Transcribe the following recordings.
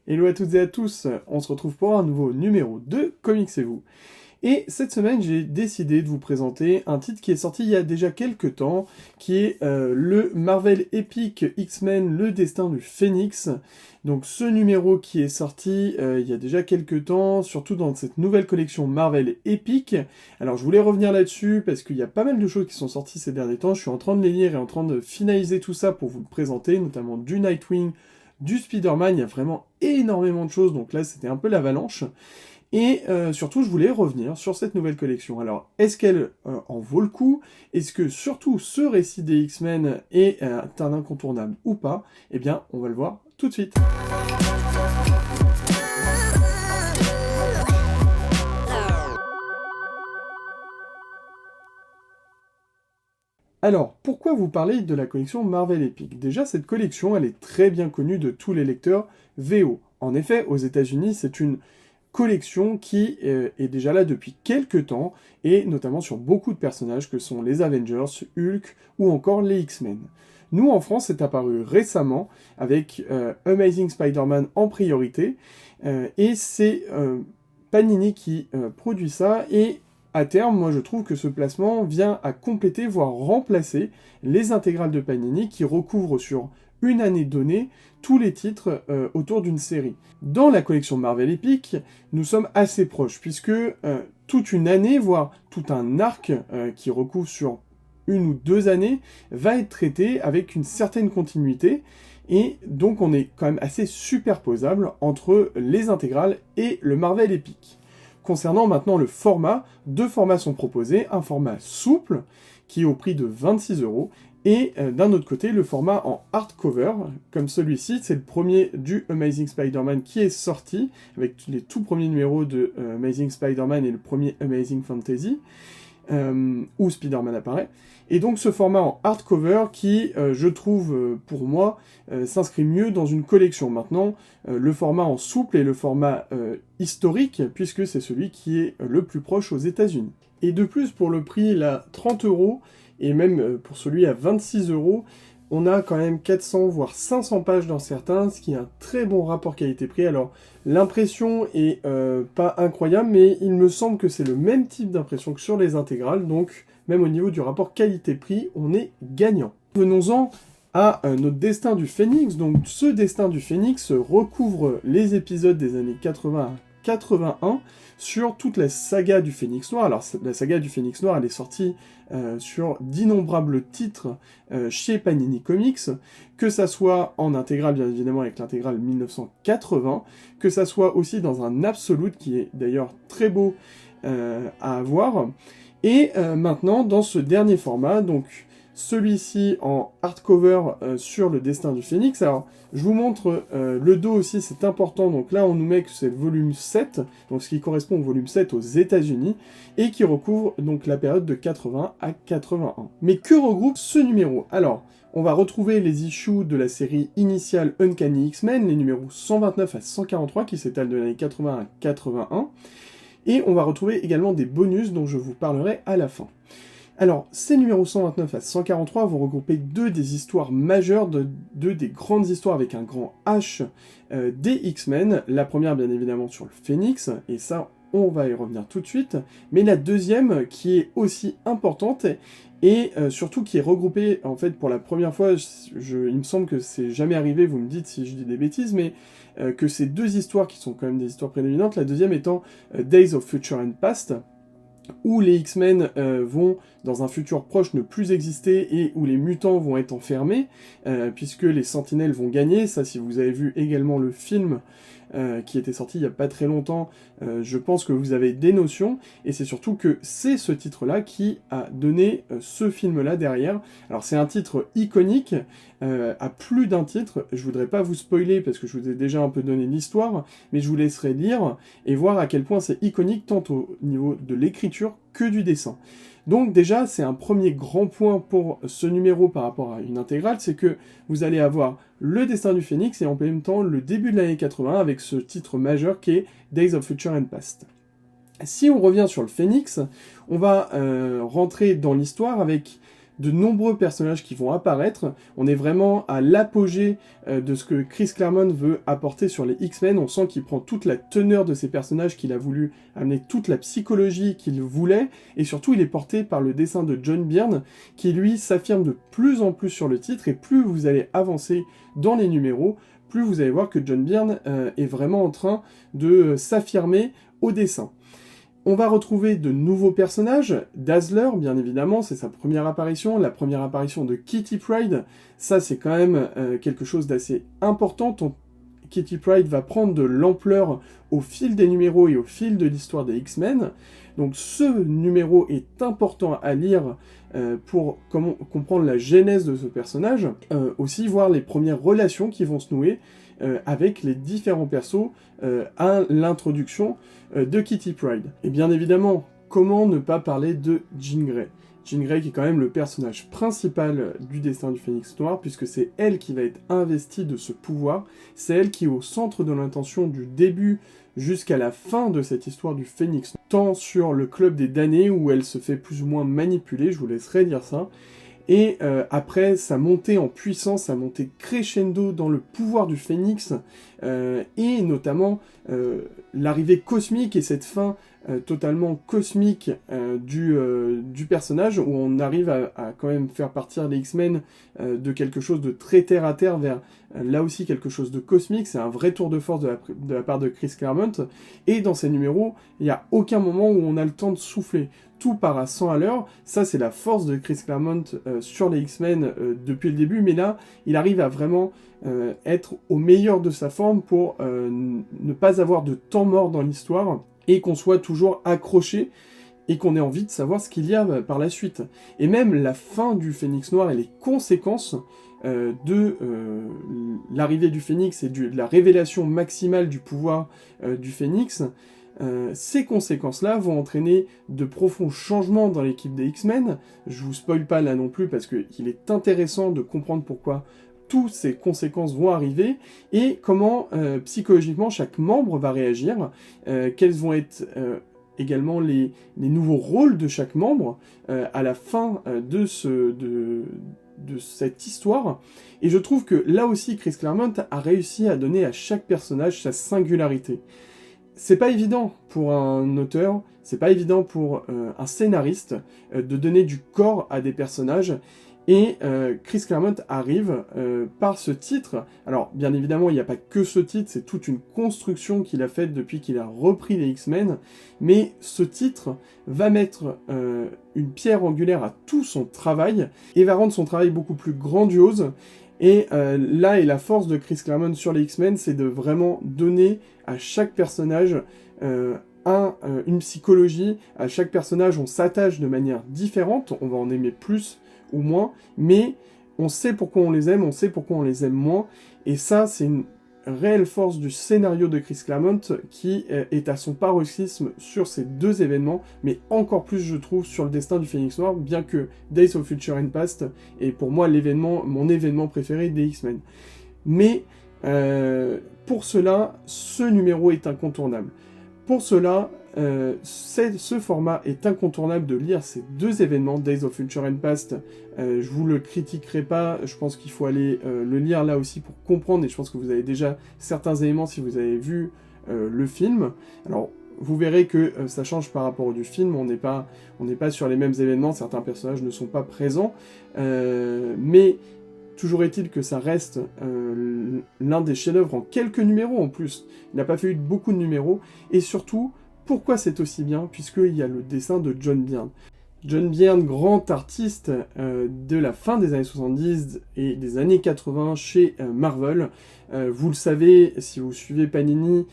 Hello à toutes et à tous, on se retrouve pour un nouveau numéro de Comics et vous. Et cette semaine, j'ai décidé de vous présenter un titre qui est sorti il y a déjà quelques temps, qui est le Marvel Epic X-Men, le destin du Phénix. Donc ce numéro qui est sorti il y a déjà quelques temps, surtout dans cette nouvelle collection Marvel Epic. Alors je voulais revenir là-dessus parce qu'il y a pas mal de choses qui sont sorties ces derniers temps, je suis en train de les lire et en train de finaliser tout ça pour vous le présenter, notamment du Nightwing, du Spider-Man, il y a vraiment énormément de choses, donc là c'était un peu l'avalanche. Et surtout, je voulais revenir sur cette nouvelle collection. Alors, est-ce qu'elle en vaut le coup? Est-ce que surtout ce récit des X-Men est un incontournable ou pas? Eh bien, on va le voir tout de suite. Alors, pourquoi vous parler de la collection Marvel Epic? Déjà, cette collection, elle est très bien connue de tous les lecteurs VO. En effet, aux États-Unis, c'est une collection qui est déjà là depuis quelques temps, et notamment sur beaucoup de personnages que sont les Avengers, Hulk ou encore les X-Men. Nous, en France, c'est apparu récemment avec Amazing Spider-Man en priorité, et c'est Panini qui produit ça, et à terme, moi je trouve que ce placement vient à compléter, voire remplacer les intégrales de Panini qui recouvrent sur une année donnée tous les titres autour d'une série. Dans la collection Marvel Epic, nous sommes assez proches, puisque toute une année, voire tout un arc qui recouvre sur une ou deux années, va être traité avec une certaine continuité, et donc on est quand même assez superposable entre les intégrales et le Marvel Epic. Concernant maintenant le format, deux formats sont proposés, un format souple, qui est au prix de 26 €, et d'un autre côté, le format en hardcover, comme celui-ci, c'est le premier du Amazing Spider-Man qui est sorti, avec les tout premiers numéros de Amazing Spider-Man et le premier Amazing Fantasy, où Spider-Man apparaît. Et donc ce format en hardcover qui, je trouve, pour moi, s'inscrit mieux dans une collection. Maintenant, le format en souple est le format historique, puisque c'est celui qui est le plus proche aux États-Unis. Et de plus, pour le prix, là, 30 €, et même pour celui à 26 €, on a quand même 400 voire 500 pages dans certains, ce qui est un très bon rapport qualité-prix. Alors, l'impression est pas incroyable, mais il me semble que c'est le même type d'impression que sur les intégrales, donc même au niveau du rapport qualité-prix, on est gagnant. Venons-en à notre destin du Phénix. Donc ce destin du Phénix recouvre les épisodes des années 80 à 81 sur toute la saga du Phénix Noir. Alors la saga du Phénix Noir, elle est sortie sur d'innombrables titres chez Panini Comics, que ça soit en intégrale bien évidemment avec l'intégrale 1980, que ça soit aussi dans un Absolute qui est d'ailleurs très beau à avoir, et maintenant dans ce dernier format, donc celui-ci en hardcover sur le destin du Phénix. Alors, je vous montre le dos aussi, c'est important. Donc là, on nous met que c'est le volume 7, donc ce qui correspond au volume 7 aux États-Unis, et qui recouvre donc la période de 80 à 81. Mais que regroupe ce numéro? Alors, on va retrouver les issues de la série initiale Uncanny X-Men, les numéros 129 à 143, qui s'étalent de l'année 80 à 81, et on va retrouver également des bonus dont je vous parlerai à la fin. Alors, ces numéros 129 à 143 vont regrouper deux des histoires majeures, deux des grandes histoires avec un grand H des X-Men. La première, bien évidemment, sur le Phénix, et ça, on va y revenir tout de suite. Mais la deuxième, qui est aussi importante, et surtout qui est regroupée, en fait, pour la première fois, il me semble que c'est jamais arrivé, vous me dites si je dis des bêtises, mais que ces deux histoires, qui sont quand même des histoires prédominantes, la deuxième étant Days of Future and Past, où les X-Men vont, dans un futur proche, ne plus exister et où les mutants vont être enfermés, puisque les Sentinelles vont gagner. Ça, si vous avez vu également le film qui était sorti il n'y a pas très longtemps, je pense que vous avez des notions, et c'est surtout que c'est ce titre-là qui a donné ce film-là derrière. Alors c'est un titre iconique, à plus d'un titre, je voudrais pas vous spoiler parce que je vous ai déjà un peu donné l'histoire, mais je vous laisserai lire et voir à quel point c'est iconique tant au niveau de l'écriture que du dessin. Donc déjà, c'est un premier grand point pour ce numéro par rapport à une intégrale, c'est que vous allez avoir le destin du Phénix et en même temps le début de l'année 80 avec ce titre majeur qui est Days of Future and Past. Si on revient sur le Phénix, on va rentrer dans l'histoire avec de nombreux personnages qui vont apparaître. On est vraiment à l'apogée de ce que Chris Claremont veut apporter sur les X-Men. On sent qu'il prend toute la teneur de ces personnages, qu'il a voulu amener toute la psychologie qu'il voulait, et surtout il est porté par le dessin de John Byrne, qui lui s'affirme de plus en plus sur le titre, et plus vous allez avancer dans les numéros, plus vous allez voir que John Byrne est vraiment en train de s'affirmer au dessin. On va retrouver de nouveaux personnages, Dazzler, bien évidemment, c'est sa première apparition, la première apparition de Kitty Pryde, ça c'est quand même quelque chose d'assez important. Kitty Pryde va prendre de l'ampleur au fil des numéros et au fil de l'histoire des X-Men, donc ce numéro est important à lire pour comprendre la genèse de ce personnage, aussi voir les premières relations qui vont se nouer avec les différents persos à l'introduction de Kitty Pryde. Et bien évidemment, comment ne pas parler de Jean Grey ? Jean Grey qui est quand même le personnage principal du destin du Phénix Noir, puisque c'est elle qui va être investie de ce pouvoir, c'est elle qui est au centre de l'intention du début jusqu'à la fin de cette histoire du Phénix, tant sur le club des damnés où elle se fait plus ou moins manipuler, je vous laisserai dire ça, et après sa montée en puissance, sa montée crescendo dans le pouvoir du Phénix, et notamment l'arrivée cosmique et cette fin totalement cosmique du personnage, où on arrive à quand même faire partir les X-Men de quelque chose de très terre-à-terre vers là aussi quelque chose de cosmique. C'est un vrai tour de force de la part de Chris Claremont, et dans ces numéros, il n'y a aucun moment où on a le temps de souffler. Tout part à 100 à l'heure, ça c'est la force de Chris Claremont sur les X-Men depuis le début, mais là, il arrive à vraiment être au meilleur de sa forme pour ne pas avoir de temps mort dans l'histoire, et qu'on soit toujours accroché, et qu'on ait envie de savoir ce qu'il y a par la suite. Et même la fin du Phénix Noir et les conséquences de l'arrivée du Phénix et de la révélation maximale du pouvoir du Phénix, ces conséquences-là vont entraîner de profonds changements dans l'équipe des X-Men. Je vous spoil pas là non plus, parce qu'il est intéressant de comprendre pourquoi toutes ces conséquences vont arriver, et comment psychologiquement chaque membre va réagir, quels vont être également les nouveaux rôles de chaque membre à la fin de cette histoire. Et je trouve que là aussi Chris Claremont a réussi à donner à chaque personnage sa singularité. C'est pas évident pour un auteur, c'est pas évident pour un scénariste de donner du corps à des personnages, et Chris Claremont arrive par ce titre. Alors bien évidemment il n'y a pas que ce titre, c'est toute une construction qu'il a faite depuis qu'il a repris les X-Men, mais ce titre va mettre une pierre angulaire à tout son travail, et va rendre son travail beaucoup plus grandiose. Et là est la force de Chris Claremont sur les X-Men, c'est de vraiment donner à chaque personnage une psychologie. À chaque personnage, on s'attache de manière différente, on va en aimer plus ou moins, mais on sait pourquoi on les aime, on sait pourquoi on les aime moins, et ça, c'est une réelle force du scénario de Chris Claremont qui est à son paroxysme sur ces deux événements, mais encore plus, je trouve, sur le destin du Phénix Noir, bien que Days of Future and Past est pour moi mon événement préféré des X-Men. Mais pour cela, ce numéro est incontournable. Pour cela, ce format est incontournable de lire ces deux événements, Days of Future and Past. Je vous le critiquerai pas, je pense qu'il faut aller le lire là aussi pour comprendre, et je pense que vous avez déjà certains éléments si vous avez vu le film. Alors, vous verrez que ça change par rapport du film, on n'est pas sur les mêmes événements, certains personnages ne sont pas présents, mais toujours est-il que ça reste l'un des chefs-d'œuvre en quelques numéros en plus. Il n'a pas fallu beaucoup de numéros, et surtout, pourquoi c'est aussi bien? Puisqu'il y a le dessin de John Byrne. John Byrne, grand artiste de la fin des années 70 et des années 80 chez Marvel. Vous le savez, si vous suivez Panini,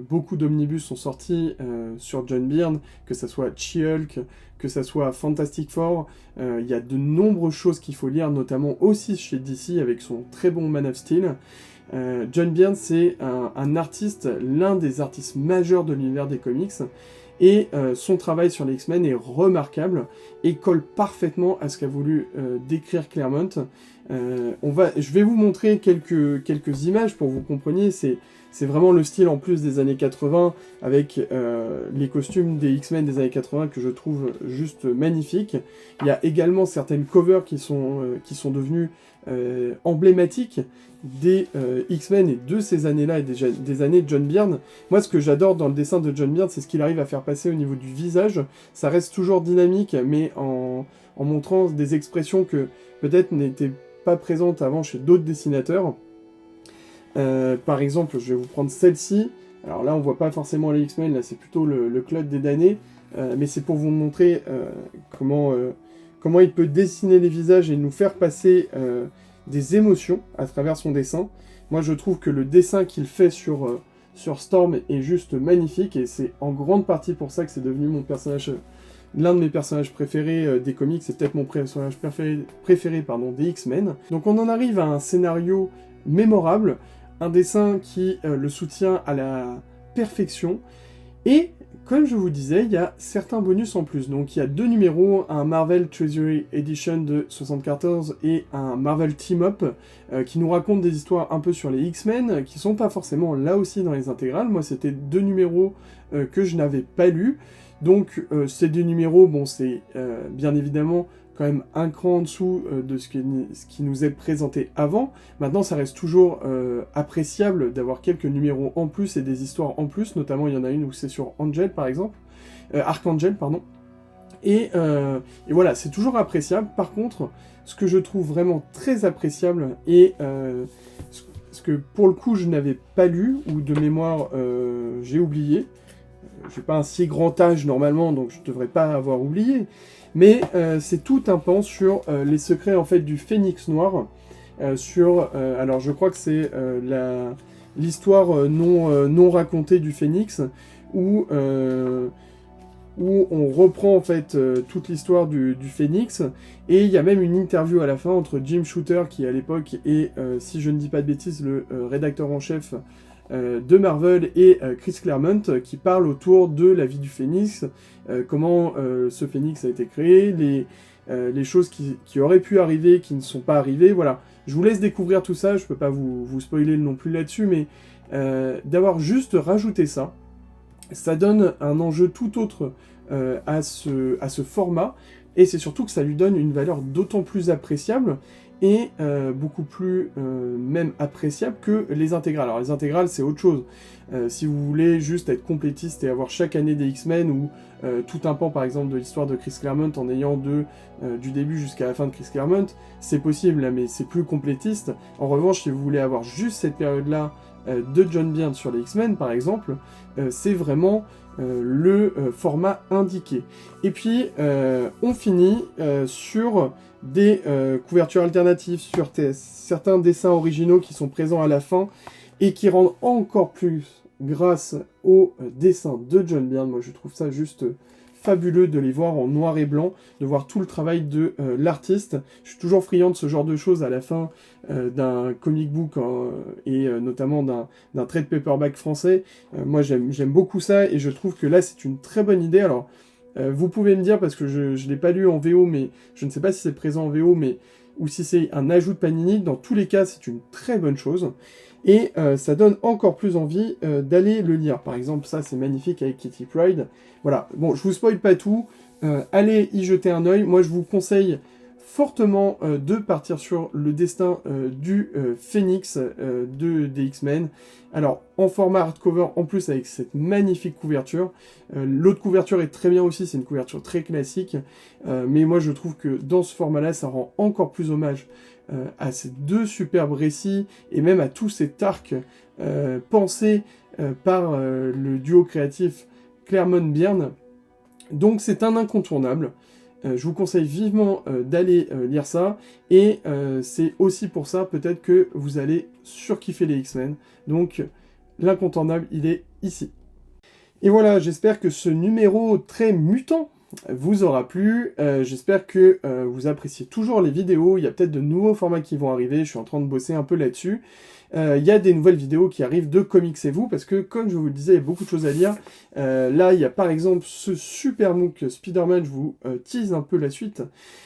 beaucoup d'omnibus sont sortis sur John Byrne, que ça soit She-Hulk, que ça soit Fantastic Four. Il y a de nombreuses choses qu'il faut lire, notamment aussi chez DC avec son très bon Man of Steel. John Byrne, c'est un artiste, l'un des artistes majeurs de l'univers des comics, et son travail sur les X-Men est remarquable et colle parfaitement à ce qu'a voulu décrire Claremont. Je vais vous montrer quelques images pour que vous compreniez, c'est c'est vraiment le style en plus des années 80, avec les costumes des X-Men des années 80 que je trouve juste magnifiques. Il y a également certaines covers qui sont devenues emblématiques des X-Men et de ces années-là, et des années de John Byrne. Moi, ce que j'adore dans le dessin de John Byrne, c'est ce qu'il arrive à faire passer au niveau du visage. Ça reste toujours dynamique, mais en montrant des expressions que peut-être n'étaient pas présentes avant chez d'autres dessinateurs. Par exemple, je vais vous prendre celle-ci. Alors là, on voit pas forcément les X-Men, là c'est plutôt le Claude des damnés, mais c'est pour vous montrer comment il peut dessiner les visages et nous faire passer des émotions à travers son dessin. Moi, je trouve que le dessin qu'il fait sur Storm est juste magnifique, et c'est en grande partie pour ça que c'est devenu l'un de mes personnages préférés des comics. C'est peut-être mon personnage préféré des X-Men. Donc on en arrive à un scénario mémorable, un dessin qui le soutient à la perfection, et comme je vous disais, il y a certains bonus en plus. Donc il y a 2 numéros, un Marvel Treasury Edition de 74 et un Marvel Team Up, qui nous racontent des histoires un peu sur les X-Men, qui sont pas forcément là aussi dans les intégrales. Moi, c'était 2 numéros que je n'avais pas lus. Donc ces 2 numéros, bon, c'est bien évidemment quand même un cran en dessous de ce qui nous est présenté avant. Maintenant, ça reste toujours appréciable d'avoir quelques numéros en plus et des histoires en plus. Notamment, il y en a une où c'est sur Angel, par exemple. Archangel, pardon. Et voilà, c'est toujours appréciable. Par contre, ce que je trouve vraiment très appréciable, et ce que pour le coup je n'avais pas lu, ou de mémoire j'ai oublié, j'ai pas un si grand âge normalement, donc je devrais pas avoir oublié, mais c'est tout un pan sur les secrets en fait du Phénix Noir, alors je crois que c'est l'histoire non racontée du Phénix, où on reprend en fait toute l'histoire du Phénix, et il y a même une interview à la fin entre Jim Shooter, qui à l'époque est, si je ne dis pas de bêtises, le rédacteur en chef de Marvel, et Chris Claremont, qui parle autour de la vie du Phénix, comment ce Phénix a été créé, les choses qui auraient pu arriver, qui ne sont pas arrivées, voilà. Je vous laisse découvrir tout ça, je peux pas vous spoiler non plus là-dessus, mais d'avoir juste rajouté ça, ça donne un enjeu tout autre à ce format, et c'est surtout que ça lui donne une valeur d'autant plus appréciable, et beaucoup plus même appréciable que les intégrales. Alors les intégrales, c'est autre chose. Si vous voulez juste être complétiste et avoir chaque année des X-Men, ou tout un pan par exemple de l'histoire de Chris Claremont en ayant du début jusqu'à la fin de Chris Claremont, c'est possible, mais c'est plus complétiste. En revanche, si vous voulez avoir juste cette période-là de John Byrne sur les X-Men par exemple, c'est vraiment le format indiqué. Et puis on finit sur des couvertures alternatives, sur certains dessins originaux qui sont présents à la fin et qui rendent encore plus grâce au dessin de John Byrne. Moi je trouve ça juste fabuleux de les voir en noir et blanc, de voir tout le travail de l'artiste. Je suis toujours friand de ce genre de choses à la fin d'un comic book, et notamment d'un trade paperback français. Moi j'aime beaucoup ça, et je trouve que là c'est une très bonne idée. Alors vous pouvez me dire, parce que je ne l'ai pas lu en VO, mais je ne sais pas si c'est présent en VO, ou si c'est un ajout de Panini. Dans tous les cas, c'est une très bonne chose. Et ça donne encore plus envie d'aller le lire. Par exemple, ça c'est magnifique avec Kitty Pryde. Voilà, bon, je vous spoil pas tout. Allez y jeter un œil. Moi, je vous conseille fortement de partir sur le destin du Phénix des X-Men. Alors, en format hardcover, en plus avec cette magnifique couverture. L'autre couverture est très bien aussi, c'est une couverture très classique. Mais moi, je trouve que dans ce format-là, ça rend encore plus hommage à ces 2 superbes récits, et même à tout cet arc pensé par le duo créatif Claremont-Byrne. Donc c'est un incontournable. Je vous conseille vivement d'aller lire ça, et c'est aussi pour ça peut-être que vous allez surkiffer les X-Men. Donc l'incontournable, il est ici. Et voilà, j'espère que ce numéro très mutant vous aura plu. J'espère que vous appréciez toujours les vidéos. Il y a peut-être de nouveaux formats qui vont arriver. Je suis en train de bosser un peu là-dessus. Il y a des nouvelles vidéos qui arrivent de Comics et vous, parce que comme je vous le disais, il y a beaucoup de choses à lire. Là, il y a par exemple ce super MOOC Spider-Man, je vous tease un peu la suite,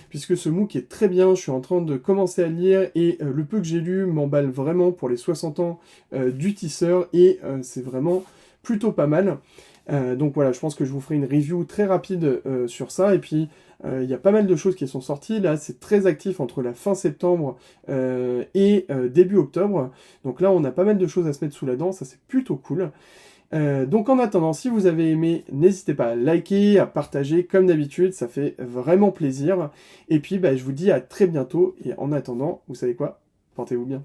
puisque ce MOOC est très bien, je suis en train de commencer à lire, et le peu que j'ai lu m'emballe vraiment pour les 60 ans du tisseur, et c'est vraiment plutôt pas mal. Donc voilà, je pense que je vous ferai une review très rapide sur ça, et puis il y a pas mal de choses qui sont sorties, là c'est très actif entre la fin septembre et début octobre, donc là on a pas mal de choses à se mettre sous la dent, ça c'est plutôt cool. Donc en attendant, si vous avez aimé, n'hésitez pas à liker, à partager comme d'habitude, ça fait vraiment plaisir, et puis bah, je vous dis à très bientôt, et en attendant, vous savez quoi, portez-vous bien.